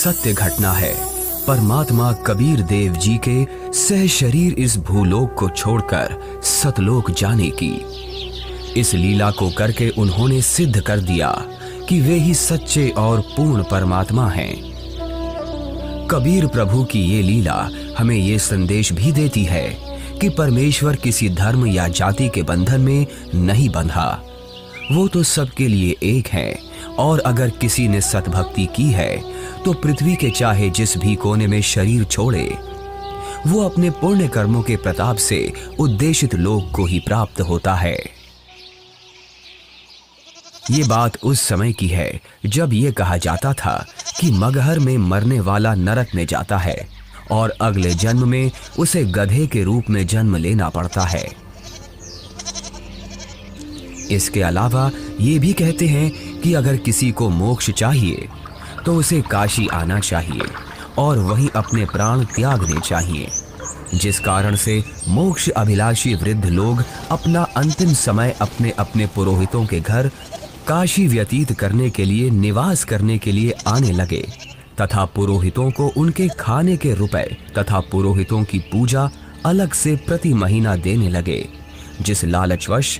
सत्य घटना है परमात्मा कबीर देव जी के सह शरीर इस भूलोक को छोड़कर सतलोक जाने की। इस लीला को करके उन्होंने सिद्ध कर दिया कि वे ही सच्चे और पूर्ण परमात्मा हैं। कबीर प्रभु की ये लीला हमें ये संदेश भी देती है कि परमेश्वर किसी धर्म या जाति के बंधन में नहीं बंधा, वो तो सबके लिए एक है। और अगर किसी ने सतभक्ति की है तो पृथ्वी के चाहे जिस भी कोने में शरीर छोड़े, वो अपने पुण्य कर्मों के प्रताप से उद्देशित लोक को ही प्राप्त होता है। ये बात उस समय की है जब ये कहा जाता था कि मगहर में मरने वाला नरक में जाता है और अगले जन्म में उसे गधे के रूप में जन्म लेना पड़ता है। इसके अलावा ये भी कहते हैं कि अगर किसी को मोक्ष चाहिए तो उसे काशी आना चाहिए और वहीं अपने प्राण त्यागने चाहिए, जिस कारण से मोक्ष अभिलाषी वृद्ध लोग अपना अंतिम समय अपने अपने पुरोहितों के घर काशी व्यतीत करने के लिए, निवास करने के लिए आने लगे तथा पुरोहितों को उनके खाने के रुपए तथा पुरोहितों की पूजा अलग से प्रति महीना देने लगे, जिस लालचवश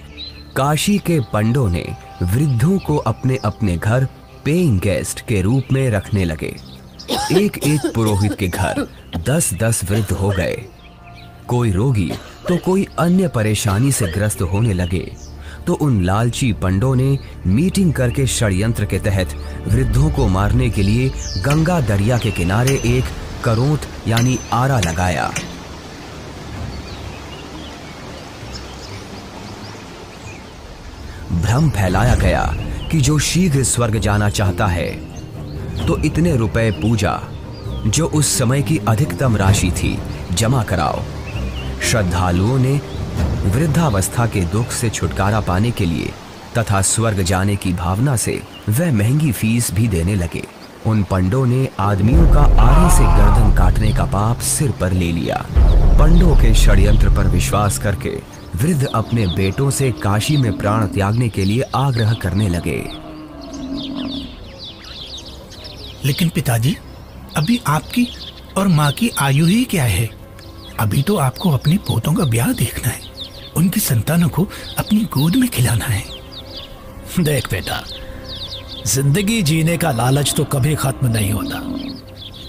काशी के पंडों ने वृद्धों को अपने अपने घर पेइंग गेस्ट के रूप में रखने लगे। एक एक पुरोहित के घर 10-10 वृद्ध हो गए। कोई रोगी तो कोई अन्य परेशानी से ग्रस्त होने लगे तो उन लालची पंडों ने मीटिंग करके षड्यंत्र के तहत वृद्धों को मारने के लिए गंगा दरिया के किनारे एक करोंत यानी आरा लगाया। भ्रम फैलाया गया कि जो शीघ्र स्वर्ग जाना चाहता है तो इतने रुपए पूजा, जो उस समय की अधिकतम राशि थी, जमा कराओ। श्रद्धालुओं ने वृद्धावस्था के दुख से छुटकारा पाने के लिए तथा स्वर्ग जाने की भावना से वह महंगी फीस भी देने लगे। उन पंडों ने आदमियों का आरे से गर्दन काटने का पाप सिर पर ले लिया। पंडों के षड्यंत्र पर विश्वास करके वृद्ध अपने बेटों से काशी में प्राण त्यागने के लिए आग्रह करने लगे। लेकिन पिताजी, अभी आपकी और माँ की आयु ही क्या है? अभी तो आपको अपने पोतों का ब्याह देखना है, उनकी संतानों को अपनी गोद में खिलाना है। देख बेटा, जिंदगी जीने का लालच तो कभी खत्म नहीं होता,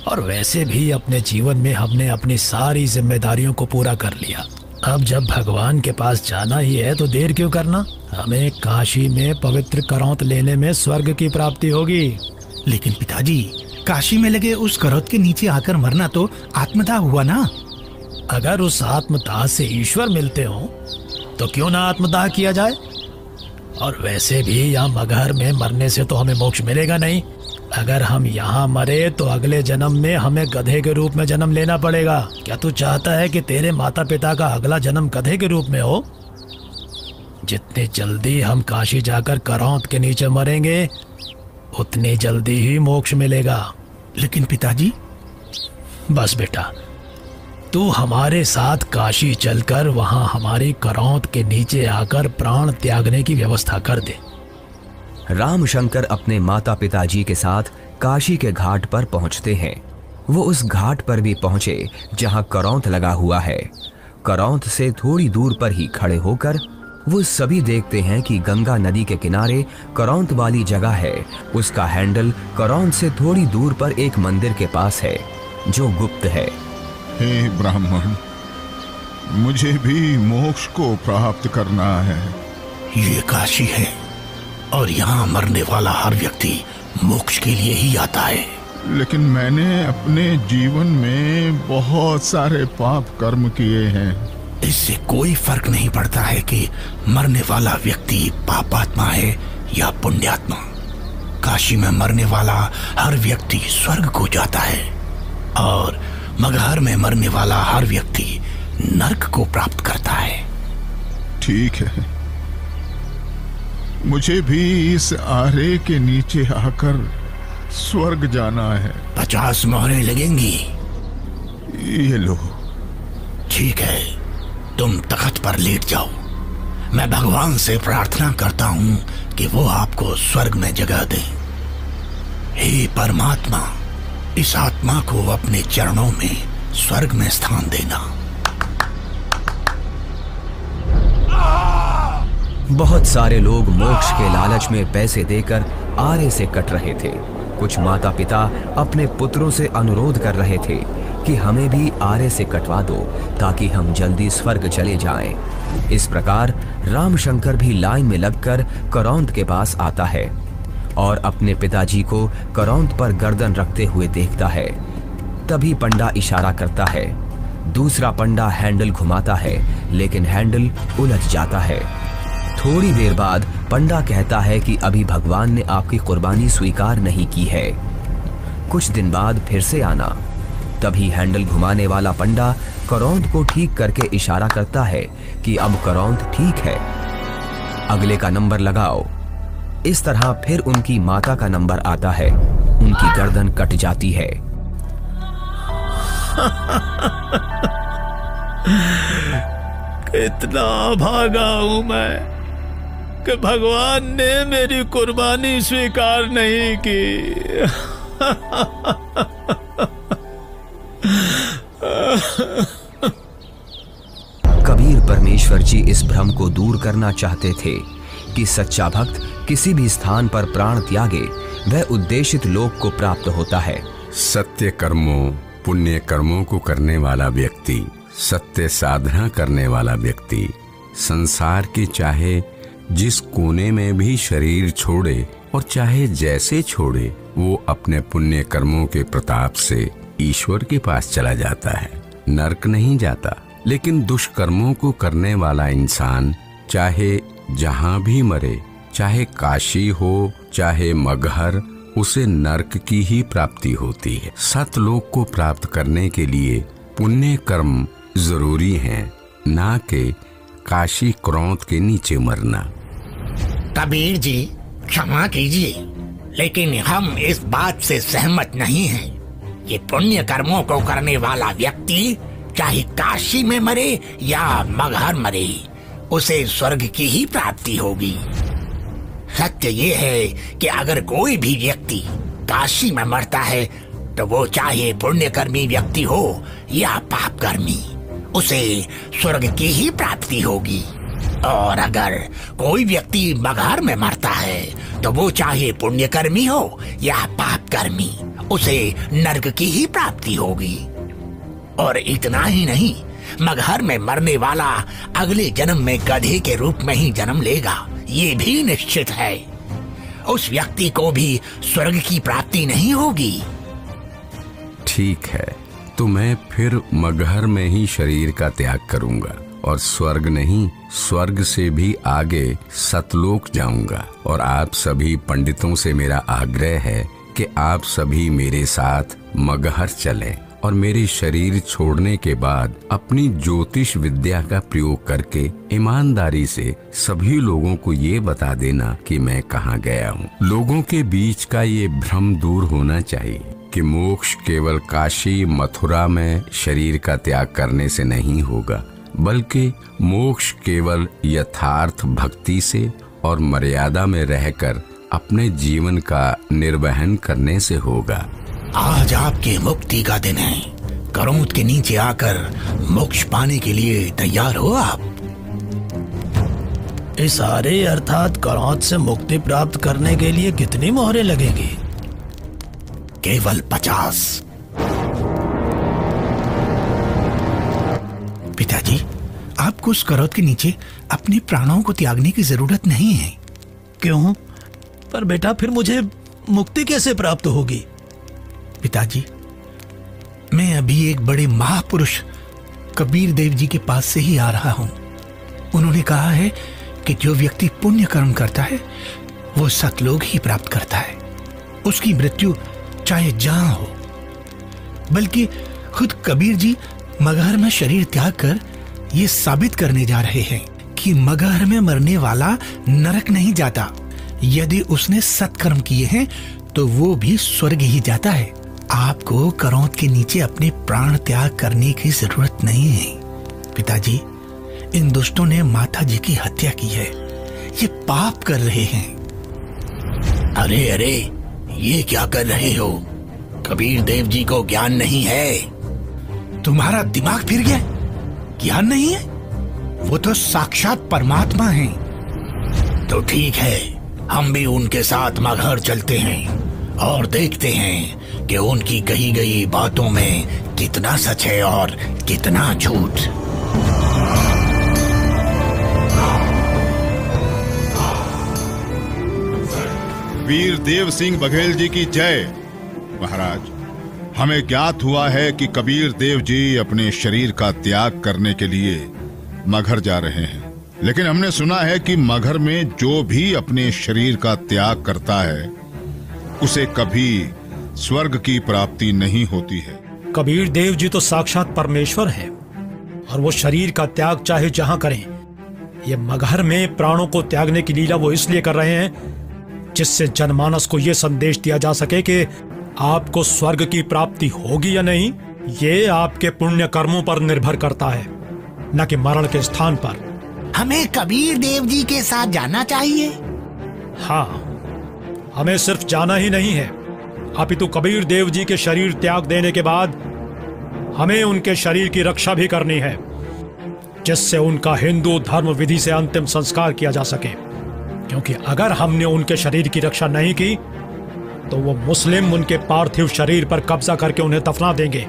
और वैसे भी अपने जीवन में हमने अपनी सारी जिम्मेदारियों को पूरा कर लिया। अब जब भगवान के पास जाना ही है तो देर क्यों करना? हमें काशी में पवित्र करौंत लेने में स्वर्ग की प्राप्ति होगी। लेकिन पिताजी, काशी में लगे उस करौत के नीचे आकर मरना तो आत्मदाह हुआ ना? अगर उस आत्मदाह से ईश्वर मिलते हो तो क्यों ना आत्मदाह किया जाए? और वैसे भी यहाँ मगहर में मरने से तो हमें मोक्ष मिलेगा नहीं। अगर हम यहाँ मरे तो अगले जन्म में हमें गधे के रूप में जन्म लेना पड़ेगा। क्या तू चाहता है कि तेरे माता पिता का अगला जन्म गधे के रूप में हो? जितनी जल्दी हम काशी जाकर करौंत के नीचे मरेंगे उतनी जल्दी ही मोक्ष मिलेगा। लेकिन पिताजी। बस बेटा, तू हमारे साथ काशी चलकर वहां हमारी करौंत के नीचे आकर प्राण त्यागने की व्यवस्था कर दे। रामशंकर अपने माता पिताजी के साथ काशी के घाट पर पहुंचते हैं। वो उस घाट पर भी पहुंचे जहां करौंत लगा हुआ है। करौंत से थोड़ी दूर पर ही खड़े होकर वो सभी देखते हैं कि गंगा नदी के किनारे करौंत वाली जगह है। उसका हैंडल करौंत से थोड़ी दूर पर एक मंदिर के पास है जो गुप्त है। हे ब्राह्मण, मुझे भी मोक्ष को प्राप्त करना है। ये काशी है और यहाँ मरने वाला हर व्यक्ति मोक्ष के लिए ही आता है। लेकिन मैंने अपने जीवन में बहुत सारे पाप कर्म किए हैं। इससे कोई फर्क नहीं पड़ता है कि मरने वाला व्यक्ति पापात्मा है या पुण्यात्मा। काशी में मरने वाला हर व्यक्ति स्वर्ग को जाता है और मगहर में मरने वाला हर व्यक्ति नरक को प्राप्त करता है। ठीक है, मुझे भी इस आरे के नीचे आकर स्वर्ग जाना है। 50 मोहरें लगेंगी। ये लो। ठीक है, तुम तख्त पर लेट जाओ। मैं भगवान से प्रार्थना करता हूँ कि वो आपको स्वर्ग में जगह दे। हे परमात्मा, इस आत्मा को अपने चरणों में स्वर्ग में स्थान देना। बहुत सारे लोग मोक्ष के लालच में पैसे देकर आरे से कट रहे थे। कुछ माता पिता अपने पुत्रों से अनुरोध कर रहे थे कि हमें भी आरे से कटवा दो ताकि हम जल्दी स्वर्ग चले जाएं। इस प्रकार रामशंकर भी लाइन में लगकर करौंद के पास आता है और अपने पिताजी को करौंद पर गर्दन रखते हुए देखता है। तभी पंडा इशारा करता है। दूसरा पंडा हैंडल घुमाता है, लेकिन हैंडल उलझ जाता है। थोड़ी देर बाद पंडा कहता है कि अभी भगवान ने आपकी कुर्बानी स्वीकार नहीं की है, कुछ दिन बाद फिर से आना। तभी हैंडल घुमाने वाला पंडा करौंद को ठीक करके इशारा करता है कि अब करौंद ठीक है, अगले का नंबर लगाओ। इस तरह फिर उनकी माता का नंबर आता है। उनकी गर्दन कट जाती है। कितना भागा हूं मैं कि भगवान ने मेरी कुर्बानी स्वीकार नहीं की। कबीर परमेश्वर जी इस भ्रम को दूर करना चाहते थे कि सच्चा भक्त किसी भी स्थान पर प्राण त्यागे वह उद्देशित लोक को प्राप्त होता है। सत्य कर्मों पुण्य कर्मों को करने वाला व्यक्ति, सत्य साधना करने वाला व्यक्ति संसार के चाहे जिस कोने में भी शरीर छोड़े और चाहे जैसे छोड़े, वो अपने पुण्य कर्मों के प्रताप से ईश्वर के पास चला जाता है, नरक नहीं जाता। लेकिन दुष्कर्मों को करने वाला इंसान चाहे जहां भी मरे, चाहे काशी हो चाहे मगहर, उसे नरक की ही प्राप्ति होती है। सतलोक को प्राप्त करने के लिए पुण्य कर्म जरूरी हैं, ना कि काशी क्रोध के नीचे मरना। कबीर जी क्षमा कीजिए, लेकिन हम इस बात से सहमत नहीं हैं। ये पुण्य कर्मों को करने वाला व्यक्ति चाहे काशी में मरे या मगहर मरे, उसे स्वर्ग की ही प्राप्ति होगी। सत्य ये है कि अगर कोई भी व्यक्ति काशी में मरता है तो वो चाहे पुण्यकर्मी व्यक्ति हो या पापकर्मी, उसे स्वर्ग की ही प्राप्ति होगी। और अगर कोई व्यक्ति मगहर में मरता है तो वो चाहे पुण्यकर्मी हो या पापकर्मी, उसे नरक की ही प्राप्ति होगी। और इतना ही नहीं, मगहर में मरने वाला अगले जन्म में गधे के रूप में ही जन्म लेगा, ये भी निश्चित है। उस व्यक्ति को भी स्वर्ग की प्राप्ति नहीं होगी। ठीक है, तो मैं फिर मगहर में ही शरीर का त्याग करूंगा और स्वर्ग नहीं, स्वर्ग से भी आगे सतलोक जाऊंगा। और आप सभी पंडितों से मेरा आग्रह है कि आप सभी मेरे साथ मगहर चलें और मेरे शरीर छोड़ने के बाद अपनी ज्योतिष विद्या का प्रयोग करके ईमानदारी से सभी लोगों को ये बता देना कि मैं कहाँ गया हूँ। लोगों के बीच का ये भ्रम दूर होना चाहिए कि मोक्ष केवल काशी मथुरा में शरीर का त्याग करने से नहीं होगा, बल्कि मोक्ष केवल यथार्थ भक्ति से और मर्यादा में रहकर अपने जीवन का निर्वहन करने से होगा। आज आपके मुक्ति का दिन है। करौंद के नीचे आकर मोक्ष पाने के लिए तैयार हो आप? इस आरे अर्थात करौंद से मुक्ति प्राप्त करने के लिए कितनी मोहरें लगेंगी? केवल 50। पिताजी, आपको उस करौंद के नीचे अपने प्राणों को त्यागने की जरूरत नहीं है। क्यों? पर बेटा, फिर मुझे मुक्ति कैसे प्राप्त होगी? पिताजी, मैं अभी एक बड़े महापुरुष कबीर देव जी के पास से ही आ रहा हूं। उन्होंने कहा है कि जो व्यक्ति पुण्य कर्म करता है वो सतलोक ही प्राप्त करता है। उसकी मृत्यु चाहे जहां हो। बल्कि खुद कबीर जी मगहर में शरीर त्याग कर ये साबित करने जा रहे हैं कि मगहर में मरने वाला नरक नहीं जाता। यदि उसने सत्कर्म किए हैं तो वो भी स्वर्ग ही जाता है। आपको करौंद के नीचे अपने प्राण त्याग करने की जरूरत नहीं है। पिताजी, इन दुष्टों ने माता जी की हत्या की है। ये पाप कर रहे हैं। अरे अरे, ये क्या कर रहे हो? कबीर देव जी को ज्ञान नहीं है। तुम्हारा दिमाग फिर गया? ज्ञान नहीं है? वो तो साक्षात परमात्मा हैं। तो ठीक है, हम भी उनके साथ मगहर चलते हैं और देखते हैं कि उनकी कही गई बातों में कितना सच है और कितना झूठ। वीर देव सिंह बघेल जी की जय। महाराज, हमें ज्ञात हुआ है कि कबीर देव जी अपने शरीर का त्याग करने के लिए मगहर जा रहे हैं, लेकिन हमने सुना है कि मगहर में जो भी अपने शरीर का त्याग करता है उसे कभी स्वर्ग की प्राप्ति नहीं होती है। कबीर देव जी तो साक्षात परमेश्वर हैं और वो शरीर का त्याग चाहे जहां करें। ये मगहर में प्राणों को त्यागने की लीला वो इसलिए कर रहे हैं जिससे जनमानस को ये संदेश दिया जा सके कि आपको स्वर्ग की प्राप्ति होगी या नहीं, ये आपके पुण्य कर्मों पर निर्भर करता है, न कि मरण के स्थान पर। हमें कबीर देव जी के साथ जाना चाहिए। हाँ, हमें सिर्फ जाना ही नहीं है, अपितु कबीर देव जी के शरीर त्याग देने के बाद हमें उनके शरीर की रक्षा भी करनी है, जिससे उनका हिंदू धर्म विधि से अंतिम संस्कार किया जा सके। क्योंकि अगर हमने उनके शरीर की रक्षा नहीं की तो वो मुस्लिम उनके पार्थिव शरीर पर कब्जा करके उन्हें दफना देंगे।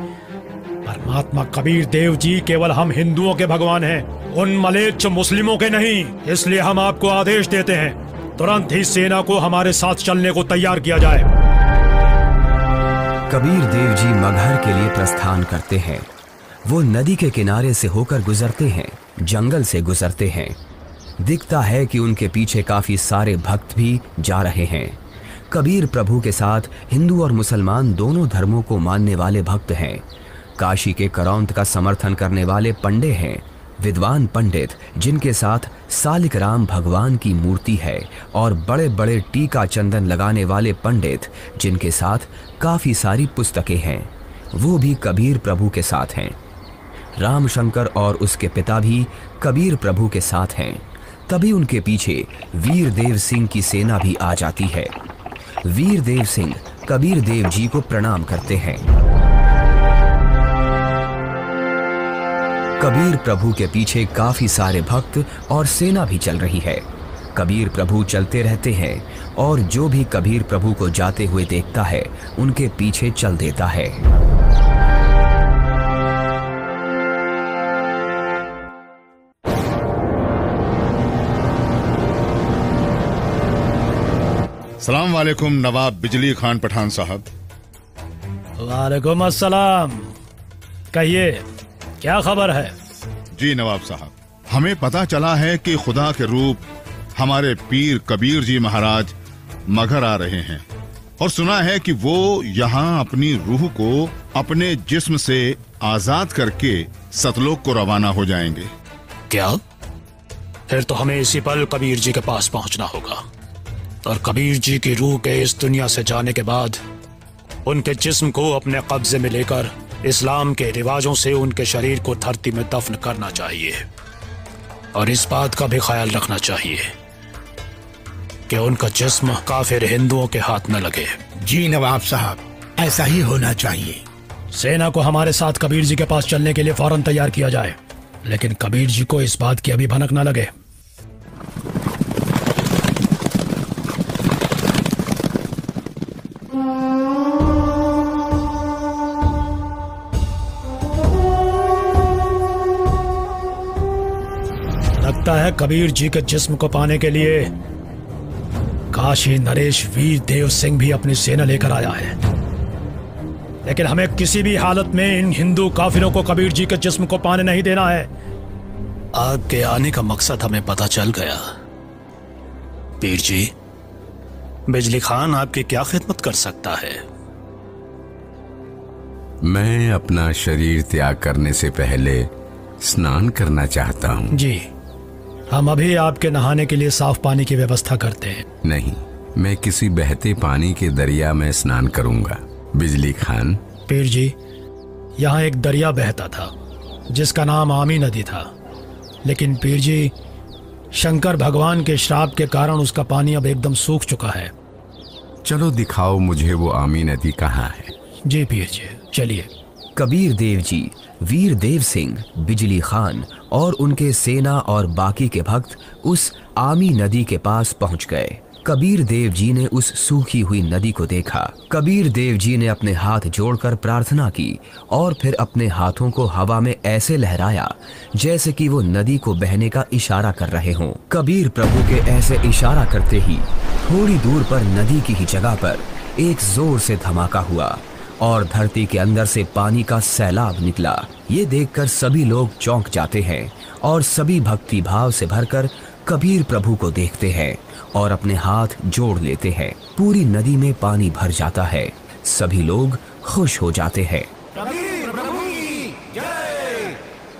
परमात्मा कबीर देव जी केवल हम हिंदुओं के भगवान हैं, उन मलेच्छ मुस्लिमों के नहीं। इसलिए हम आपको आदेश देते हैं, तुरंत ही सेना को हमारे साथ चलने को तैयार किया जाए। कबीर देव जी मगहर के लिए प्रस्थान करते हैं। वो नदी के किनारे से होकर गुजरते हैं, जंगल से गुजरते हैं। दिखता है कि उनके पीछे काफी सारे भक्त भी जा रहे हैं। कबीर प्रभु के साथ हिंदू और मुसलमान दोनों धर्मों को मानने वाले भक्त हैं। काशी के करौंत का समर्थन करने वाले पंडे हैं, विद्वान पंडित जिनके साथ सालिक राम भगवान की मूर्ति है, और बड़े बड़े टीका चंदन लगाने वाले पंडित जिनके साथ काफी सारी पुस्तकें हैं, वो भी कबीर प्रभु के साथ हैं। रामशंकर और उसके पिता भी कबीर प्रभु के साथ हैं। तभी उनके पीछे वीर देव सिंह की सेना भी आ जाती है। वीर देव सिंह कबीर देव जी को प्रणाम करते हैं। कबीर प्रभु के पीछे काफी सारे भक्त और सेना भी चल रही है। कबीर प्रभु चलते रहते हैं और जो भी कबीर प्रभु को जाते हुए देखता है उनके पीछे चल देता है। सलाम वालेकुम नवाब बिजली खान पठान साहब। वालेकुम अस्सलाम। कहिए, क्या खबर है? जी नवाब साहब, हमें पता चला है कि खुदा के रूप हमारे पीर कबीर जी महाराज मगहर आ रहे हैं, और सुना है कि वो यहाँ अपनी रूह को अपने जिस्म से आजाद करके सतलोक को रवाना हो जाएंगे। क्या? फिर तो हमें इसी पल कबीर जी के पास पहुंचना होगा, और कबीर जी की रूह के इस दुनिया से जाने के बाद उनके जिस्म को अपने कब्जे में लेकर इस्लाम के रिवाजों से उनके शरीर को धरती में दफन करना चाहिए। और इस बात का भी ख्याल रखना चाहिए कि उनका जिस्म काफिर हिंदुओं के हाथ न लगे। जी नवाब साहब, ऐसा ही होना चाहिए। सेना को हमारे साथ कबीर जी के पास चलने के लिए फौरन तैयार किया जाए, लेकिन कबीर जी को इस बात की अभी भनक न लगे। लगता है कबीर जी के जिस्म को पाने के लिए काशी नरेश वीर देव सिंह भी अपनी सेना लेकर आया है, लेकिन हमें किसी भी हालत में इन हिंदू काफिरों को कबीर जी के जिस्म को पाने नहीं देना है। आपके आने का मकसद हमें पता चल गया। पीर जी, बिजली खान आपकी क्या खिदमत कर सकता है? मैं अपना शरीर त्याग करने से पहले स्नान करना चाहता हूँ। जी, हम अभी आपके नहाने के लिए साफ पानी की व्यवस्था करते हैं। नहीं, मैं किसी बहते पानी के दरिया में स्नान करूंगा। बिजली खान। पीर जी, यहाँ एक दरिया बहता था जिसका नाम आमी नदी था, लेकिन पीर जी शंकर भगवान के श्राप के कारण उसका पानी अब एकदम सूख चुका है। चलो दिखाओ मुझे वो आमी नदी कहाँ है। जी पीर जी, चलिए। कबीर देव जी, वीर देव सिंह, बिजली खान और उनके सेना और बाकी के भक्त उस आमी नदी के पास पहुंच गए। कबीर देव जी ने उस सूखी हुई नदी को देखा। कबीर देव जी ने अपने हाथ जोड़कर प्रार्थना की और फिर अपने हाथों को हवा में ऐसे लहराया जैसे कि वो नदी को बहने का इशारा कर रहे हों। कबीर प्रभु के ऐसे इशारा करते ही थोड़ी दूर पर नदी की ही जगह पर एक जोर से धमाका हुआ और धरती के अंदर से पानी का सैलाब निकला। ये देखकर सभी लोग चौंक जाते हैं और सभी भक्ति भाव से भरकर कबीर प्रभु को देखते हैं और अपने हाथ जोड़ लेते हैं। पूरी नदी में पानी भर जाता है। सभी लोग खुश हो जाते हैं। कबीर प्रभु की जय,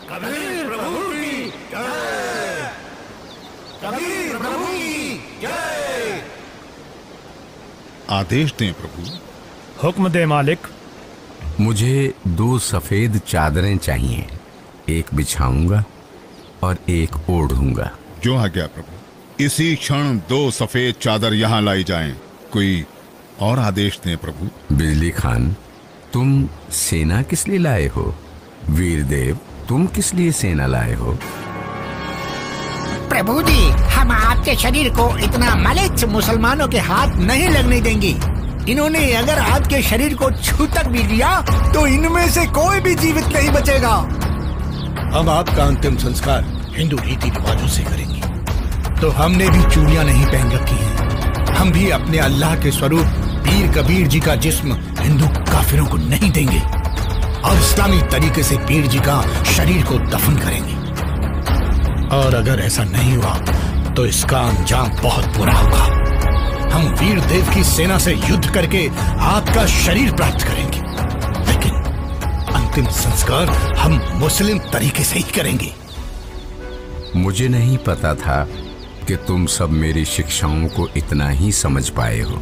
कबीर प्रभु की जय, कबीर प्रभु की जय। आदेश दें प्रभु। हुक्म दे मालिक। मुझे 2 सफेद चादरें चाहिए, एक बिछाऊंगा और एक ओढ़ूंगा। जो आज्ञा प्रभु। इसी क्षण 2 सफेद चादर यहाँ लाई जाएं। कोई और आदेश दें प्रभु। बिजली खान, तुम सेना किस लिए लाए हो? वीर देव, तुम किस लिए सेना लाए हो? प्रभु जी, हम आपके शरीर को इतना मलिच्छ मुसलमानों के हाथ नहीं लगने देंगे। इन्होंने अगर आपके शरीर को छू तक भी लिया तो इनमें से कोई भी जीवित नहीं बचेगा। हम आपका अंतिम संस्कार हिंदू रीति रिवाजों से करेंगे। तो हमने भी चूड़ियां नहीं पहन रखी हैं। हम भी अपने अल्लाह के स्वरूप पीर कबीर जी का जिस्म हिंदू काफिरों को नहीं देंगे और इस्लामी तरीके से पीर जी का शरीर को दफन करेंगे। और अगर ऐसा नहीं हुआ तो इसका अंजाम बहुत बुरा होगा। हम वीर देव की सेना से युद्ध करके आपका शरीर प्राप्त करेंगे, लेकिन अंतिम संस्कार हम मुस्लिम तरीके से ही करेंगे। मुझे नहीं पता था कि तुम सब मेरी शिक्षाओं को इतना ही समझ पाए हो।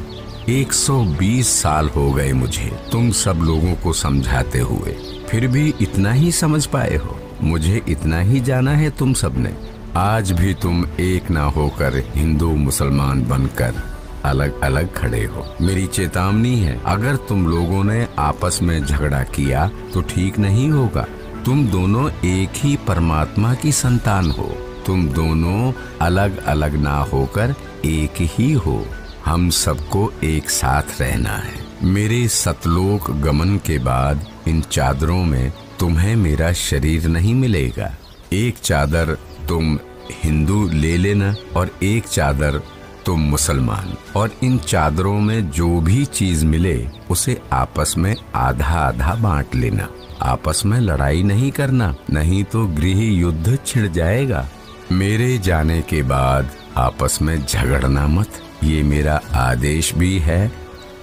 120 साल हो गए मुझे तुम सब लोगों को समझाते हुए, फिर भी इतना ही समझ पाए हो। मुझे इतना ही जाना है तुम सब ने। आज भी तुम एक ना होकर हिंदू मुसलमान बनकर अलग अलग खड़े हो। मेरी चेतावनी है, अगर तुम लोगों ने आपस में झगड़ा किया तो ठीक नहीं होगा। तुम दोनों एक ही परमात्मा की संतान हो। तुम दोनों अलग अलग ना होकर एक ही हो। हम सबको एक साथ रहना है। मेरे सतलोक गमन के बाद इन चादरों में तुम्हें मेरा शरीर नहीं मिलेगा। एक चादर तुम हिंदू ले लेना और एक चादर तुम मुसलमान, और इन चादरों में जो भी चीज मिले उसे आपस में आधा आधा बांट लेना। आपस में लड़ाई नहीं करना, नहीं तो गृह युद्ध छिड़ जाएगा। मेरे जाने के बाद आपस में झगड़ना मत, ये मेरा आदेश भी है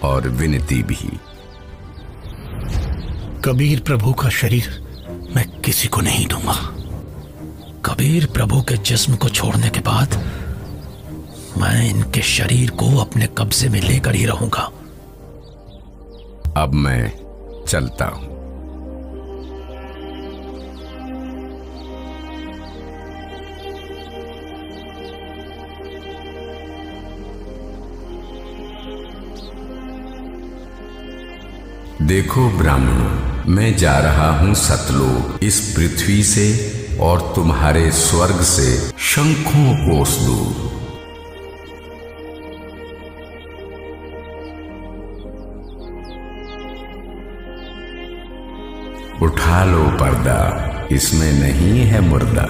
और विनती भी। कबीर प्रभु का शरीर मैं किसी को नहीं दूंगा। कबीर प्रभु के जिस्म को छोड़ने के बाद मैं इनके शरीर को अपने कब्जे में लेकर ही रहूंगा। अब मैं चलता हूं। देखो ब्राह्मणों, मैं जा रहा हूं सतलोक, इस पृथ्वी से और तुम्हारे स्वर्ग से शंखों कोस दूर। उठा लो पर्दा, इसमें नहीं है मुर्दा,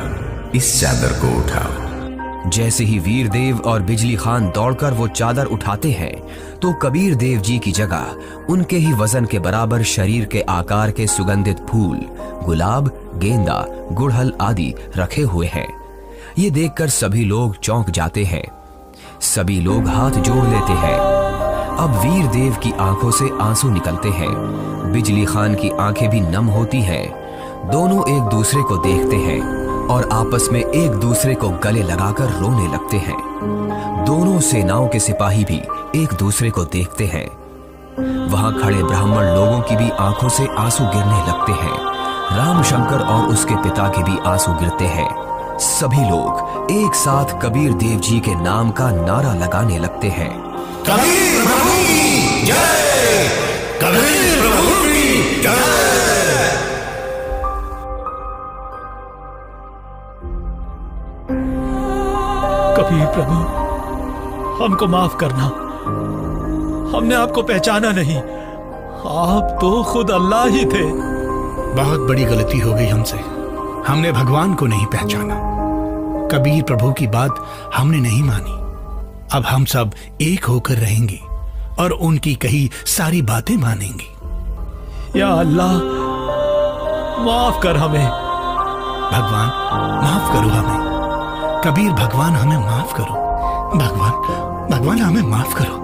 इस चादर को उठाओ। जैसे ही वीर देव और बिजली खान दौड़कर वो चादर उठाते हैं तो कबीर देव जी की जगह उनके ही वजन के बराबर शरीर के आकार के सुगंधित फूल, गुलाब, गेंदा, गुड़हल आदि रखे हुए हैं। ये देखकर सभी लोग चौंक जाते हैं। सभी लोग हाथ जोड़ लेते हैं। अब वीर देव की आंखों से आंसू निकलते हैं। बिजली खान की आंखें भी नम होती हैं। दोनों एक दूसरे को देखते हैं और आपस में एक दूसरे को गले लगाकर रोने लगते हैं। दोनों सेनाओं के सिपाही भी एक दूसरे को देखते हैं। वहां खड़े ब्राह्मण लोगों की भी आंखों से आंसू गिरने लगते हैं। रामशंकर और उसके पिता के भी आंसू गिरते हैं। सभी लोग एक साथ कबीर देव जी के नाम का नारा लगाने लगते हैं। कबीर प्रभु की जय, कबीर प्रभु कबीर प्रभु, हमको माफ करना, हमने आपको पहचाना नहीं। आप तो खुद अल्लाह ही थे। बहुत बड़ी गलती हो गई हमसे। हमने भगवान को नहीं पहचाना। कबीर प्रभु की बात हमने नहीं मानी। अब हम सब एक होकर रहेंगे और उनकी कही सारी बातें मानेंगे। या अल्लाह, माफ कर हमें। भगवान माफ करो हमें। कबीर भगवान हमें माफ करो। भगवान हमें माफ करो।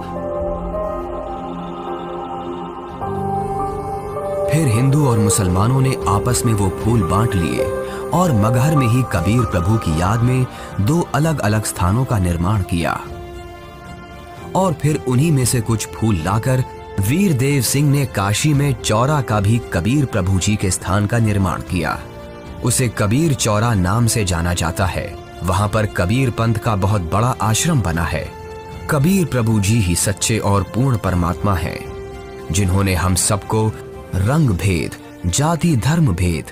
फिर हिंदू और मुसलमानों ने आपस में वो फूल बांट लिए और मगहर में ही कबीर प्रभु की याद में 2 अलग अलग स्थानों का निर्माण किया। और फिर उन्हीं में से कुछ फूल लाकर वीर देव सिंह ने काशी में चौरा का भी कबीर प्रभु जी के स्थान का निर्माण किया। उसे कबीर चौरा नाम से जाना जाता है। वहां पर कबीर पंथ का बहुत बड़ा आश्रम बना है। कबीर प्रभु जी ही सच्चे और पूर्ण परमात्मा हैं, जिन्होंने हम सबको रंग भेद, जाति धर्म भेद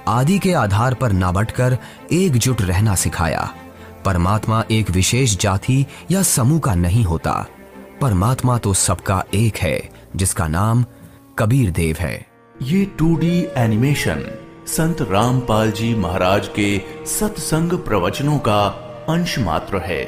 आदि के आधार पर ना बंटकर एकजुट रहना सिखाया। परमात्मा एक विशेष जाति या समूह का नहीं होता। परमात्मा तो सबका एक है, जिसका नाम कबीर देव है। ये 2D एनिमेशन संत रामपाल जी महाराज के सत्संग प्रवचनों का अंश मात्र है।